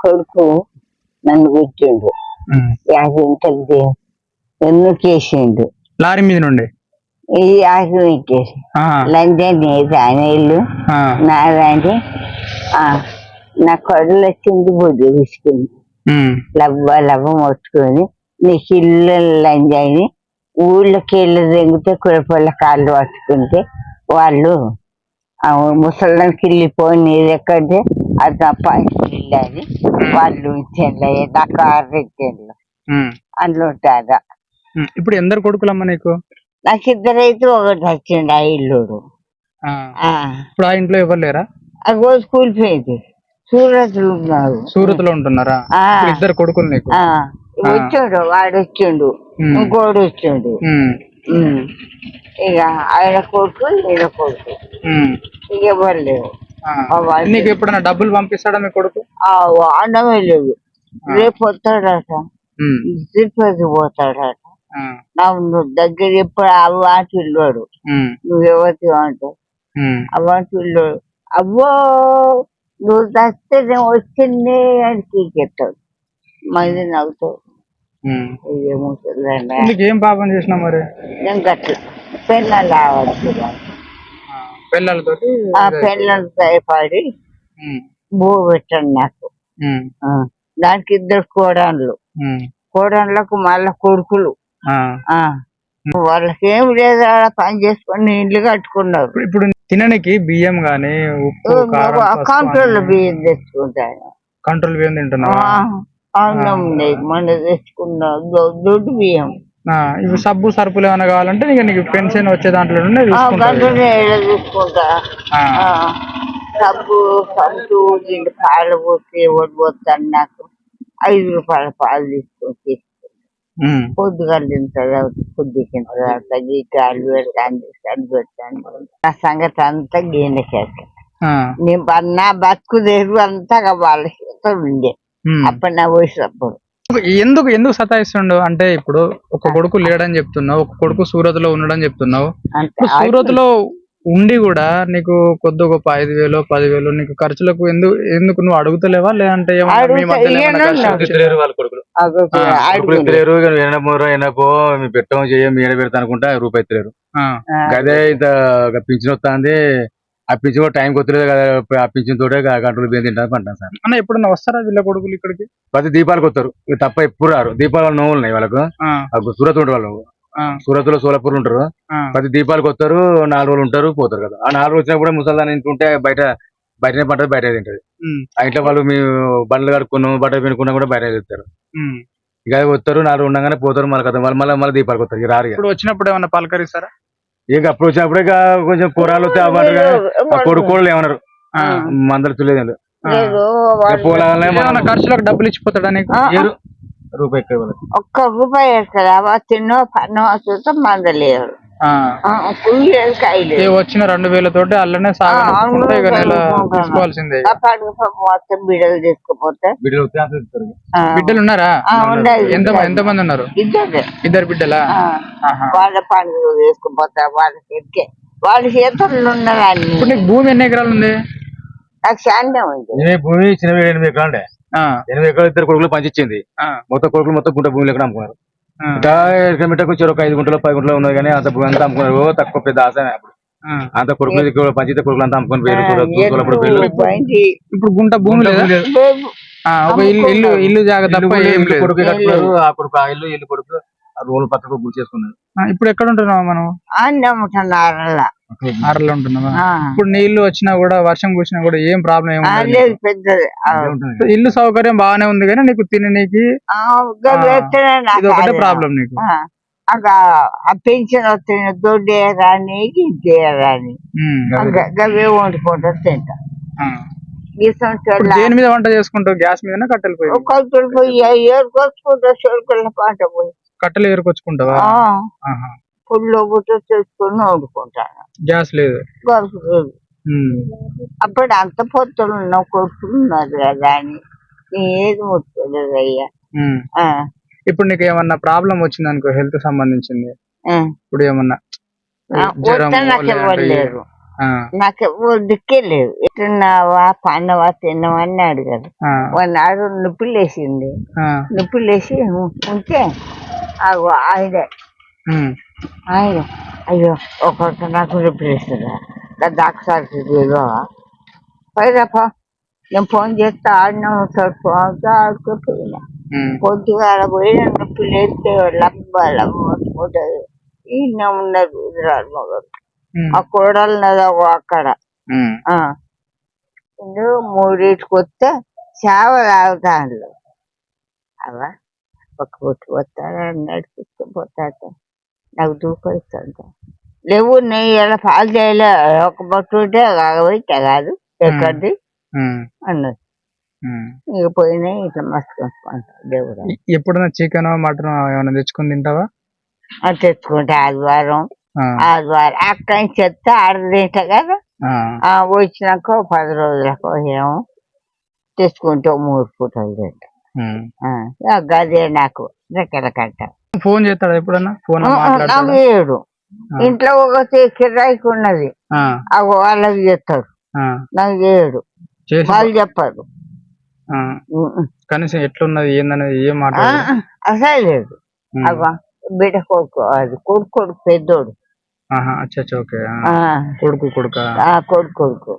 కొడుకు నన్ను కూర్చుండు యాక్సిడెంట్ ఎన్నో చేసిండు లారీ మీద నుండి ఈ యాక్సిడెంట్ లంచం ఆయన ఇల్లు నాదంటే నా కొడలు వచ్చింది బొద్దు తీసుకుంది లవ్వ మొత్తుకొని నీకు ఇల్లు లంజాయిని ఊళ్ళోకి వెళ్ళి తెగితే కురపళ్ళ కాళ్ళు పట్టుకుంటే వాళ్ళు ముసలానికి వెళ్ళిపోయి నీరు ఎక్కడితే అది ఇల్లు అని వాళ్ళు ఇచ్చేళ్ళు నాకు 6 ఇచ్చేళ్ళు అందులో ఉంటారా. ఇప్పుడు ఎందరు కొడుకులమ్మ నీకు? నాకు 2 అయితే ఒకటి వచ్చిండు ఆ ఇల్లుడు. ఇప్పుడు ఆ ఇంట్లో ఎవరు లేరా? అది రోజు కూలిపోయింది. సూరత్ లో ఉన్నారు. సూరత్ లో ఉంటున్నారా? 2 కొడుకులు నీకు? వచ్చాడు, వాడు వచ్చిండు, ఇంకోడు వచ్చిండు. ఇక ఆయన కొడుకు ఈయన కొడుకు ఇక ఎవరు లేవు. నీకు ఎప్పుడైనా డబ్బులు పంపిస్తాడా మీ కొడుకు? అన్నమే లేదు. రేపు వస్తాడట, తిరుపతి పోతాడట. నువ్వు దగ్గర ఎప్పుడు అవ్వాటి ఇల్లుడు, నువ్వెవరి అంటావు అవ్వాటి ఇల్లుడు. అవ్వో నువ్వు దస్తే నేను వచ్చిందే అని తీకెత్తాడు. మళ్ళీ నవ్వుతావు. ఏం పాపం చేసినా మరి? నేను గట్ల పిల్లలు రావచ్చు, పిల్లలతో పిల్లలు భయపడి భూ పెట్టండి నాకు. దానికి 2 కోడళ్ళకు మళ్ళా కొడుకులు. వాళ్ళకి ఏం లేదు, పని చేసుకొని ఇల్లు కట్టుకున్నారు. ఇప్పుడు తినడానికి బియ్యం గానీ కంట్రోల్ బియ్యం తెచ్చుకుంటాను. కంట్రోల్ బియ్యం తింటున్నావా? అన్నం మన తెచ్చుకున్నా దొడ్డు బియ్యం. ఇవి సబ్బు సరుపులు ఏమైనా కావాలంటే నీకు పెన్షన్ వచ్చే దాంట్లో తీసుకుంటా. సబ్బు సంతు పాలు పోతే ఎవరు పోతాను, నాకు 5 రూపాయల పాలు తీసుకొని పొద్దుగా తింటారు, పొద్దుకిన తర్వాత గీకాలు పెడతాను, సరి పెడతాను. నా సంగతి అంతా గీనకేస్తాను. నేను నా బతుకు తెరు అంతా వాళ్ళ ఉండే అప్పుడు నా వయసప్పుడు. ఎందుకు సతాయిస్తుండు అంటే, ఇప్పుడు ఒక కొడుకు లేడని చెప్తున్నావు, ఒక కొడుకు సూరత్ లో ఉన్నాడని చెప్తున్నావు. సూరత్ లో ఉండి కూడా నీకు కొద్ది గొప్ప 5,000 10,000 నీకు ఖర్చులకు ఎందుకు నువ్వు అడుగుతలేవా? లేదంటే పెట్టం చేయ మీడ పెడతా అనుకుంటా రూపాయి ఎత్తలేరు. అదే ఇంత పింఛన్ వస్తుంది, ఆ పింఛన్ కూడా టైంకి వస్తలేదు కదా, ఆ పింఛన్ తోటే కంట్రోల్ బియ్యం తింటాను పంటాను సార్. అన్న ఎప్పుడన్నా వస్తారా వీళ్ళ కొడుకులు ఇక్కడికి? ప్రతి దీపాలకు వస్తారు, తప్ప ఎప్పుడు రారు. దీపావళి నోవులు ఉన్నాయి వాళ్ళకు. సూరత్ ఉంటారు వాళ్ళు, సూరత్ లో సోలాపూర్ ఉంటారు. ప్రతి దీపాలకు వస్తారు, 4 రోజులు ఉంటారు, పోతారు కదా. ఆ 4 రోజులు వచ్చినా కూడా ముసల్దాన్ ఇంటుంటే బయటనే పంటది, బయట తింటది. ఆ ఇంట్లో వాళ్ళు మీ బండ్లు కడుక్కున్నాం బట్టలు పెనుకున్నా కూడా బయట తింటారు. ఇక వస్తారు, 4 రోజులు ఉండగానే పోతారు, మళ్ళీ కదా మళ్ళీ దీపాలకు వస్తారు. ఇక రారు. ఇప్పుడు వచ్చినప్పుడు ఏమన్నా పలకరిస్తారా? ఇక అప్పుడు వచ్చినప్పుడే కొంచెం కూరలు కొడుకోళ్ళు ఏమన్నారు, మందలు తెలియదు. ఖర్చులకు డబ్బులు ఇచ్చిపోతాడా నీకు? రూపాయి ఒక్క రూపాయి వేస్తారా? తిన్నో పన్నో వస్తుందో మందలేరు. వచ్చిన 2,000 తోటి అల్లనే తీసుకోవాల్సిందే. బిడ్డలు తీసుకుపోతే బిడ్డలు ఉన్నారా? ఎంతమంది ఉన్నారు? 2 బిడ్డలా? వాళ్ళ పండుగ తీసుకుపోతా, వాళ్ళ చేతుల్లో ఉన్నారా? ఇప్పుడు నీకు భూమి ఎన్ని ఎకరాలు ఉంది? నాకు శాంతం ఉంది. భూమి చిన్న 8 ఎకరాలు ఉండే. 8 ఎకరాలు 2 కొడుకులు పంచిచ్చింది. మొత్తం కొడుకులు మొత్తం గుంట భూమి లెక్క అమ్ముకున్నారు. కిలోమీటర్కి వచ్చారు, ఒక 5 గుంటలు 10 గుంటలు ఉన్నాయి కానీ అంత అమ్ముకున్నారు. తక్కువ పెద్ద ఆశ అప్పుడు అంత కొడుకులు పంచితే కొడుకులు అంతా అమ్ముకొని పేరు. ఇప్పుడు గుంట భూమి లేదు, ఇల్లు జాగ్రత్త కొడుకు కట్టుకున్నారు. ఆ కొడుకు ఆ ఇల్లు కొడుకు రోడ్లు పక్కకు గురి చేసుకున్నారు. ఇప్పుడు ఎక్కడ ఉంటున్నావా మనం? ఆరలో ఉంటున్నావా? ఇప్పుడు నీళ్లు వచ్చినా కూడా, వర్షం కురిసినా కూడా ఏం ప్రాబ్లం ఏమి? ఇల్లు సౌకర్యం బాగానే ఉంది కానీ నీకు తిననీకి ఇది ఒకటే ప్రాబ్లం నీకు. పెన్షన్ వస్తున్న దొడ్డే రాని రాని గవే వండుకుంటారు తింటా. దేని మీద వంట చేసుకుంటావు? గ్యాస్ మీద కట్టెలు పోయి? కట్టెలు పోయి ఏరుకొచ్చుకుంటా, చెరుకుల పంట పోయి కట్టెలు ఏరుకొచ్చుకుంటావా? పుల్లో బుట్ట చేసుకుని వండుకుంటాను. గ్యాస్ లేదు. అప్పుడు అంత పొత్తులు ఉన్న కొడుకులు ఉన్నారు కదా అని ఏది ముట్టుకోలేదు అయ్యా. ఇప్పుడు నీకు ఏమన్నా ప్రాబ్లం వచ్చింది అనుకో, హెల్త్ సంబంధించింది, ఇప్పుడు ఏమన్నా జ్వరం ఆ, నాకు ఎవరు దిక్కే లేదు. ఎట్టున్నావా పన్నవా తిన్నావా అని అడిగారు. ఆ, నాడు నిప్పులు వేసింది. ఆ, నిప్పులు వేసి ఉంటే ఆగు ఆయనే ఉమ్, ఆయన అయ్యో ఒక నాకు నిప్పులు వేస్తుందా దాక్షాకి పైరాపా నేను ఫోన్ చేస్తే ఆడినా ఫోన్ ఆడుకోపోయినా. ఉమ్, పొద్దుగాల పోయిన నిప్పులు వేస్తే లబ్బుంటది. ఈయన ఉన్నది ఎదురాడు మగడు ఉమ్, ఆ కోడలు అక్కడ ఉమ్, మూడింటికి వస్తే చావ తాగుతాండ్రు. అవా ఒక పొట్టు పోతాడు నడిపిస్తే నాకు దూపం ఇస్తుంటా లేవు నెయ్యి ఇలా పాలు చేయలే ఒక బొట్టు ఉంటే పోయితే కాదు ఎక్కడిది ఉమ్, అన్నది. ఉమ్. ఇక పోయినాయి ఇట్లా మస్తు దేవుడు ఎప్పుడైనా చికెన్ మటన్ ఏమైనా తెచ్చుకొని తింటావా? అది తెచ్చుకుంటే ఆదివారం ఆ, అక్కడి నుంచి చెప్తే ఆడదింట కదా. ఆ, వచ్చినాక 10 రోజులకు ఏమో తెచ్చుకుంటే 3 పూటలు తింటా. ఉమ్. గదే నాకు రెక్కల కట్ట. ఫోన్ చేస్తాడా ఎప్పుడన్నా? ఫోన్ నాకు మాట్లాడతాడా? ఏడు ఇంట్లో ఒక కిరాయికి ఉన్నది ఆ, వాళ్ళకి చెప్తారు. ఆ. నాకు చేయడు, చేసి వాళ్ళు చెప్పారు. ఆ, కనీసం ఎట్లున్నది ఏందనేది ఏం మాట్లాడారు? అసలు లేదు. అగో బిడ్డ కొడుకు అది కొడుకు పెద్దోడు. అచ్చా ఓకే. కొడుకు కొడుకా? కొడుకు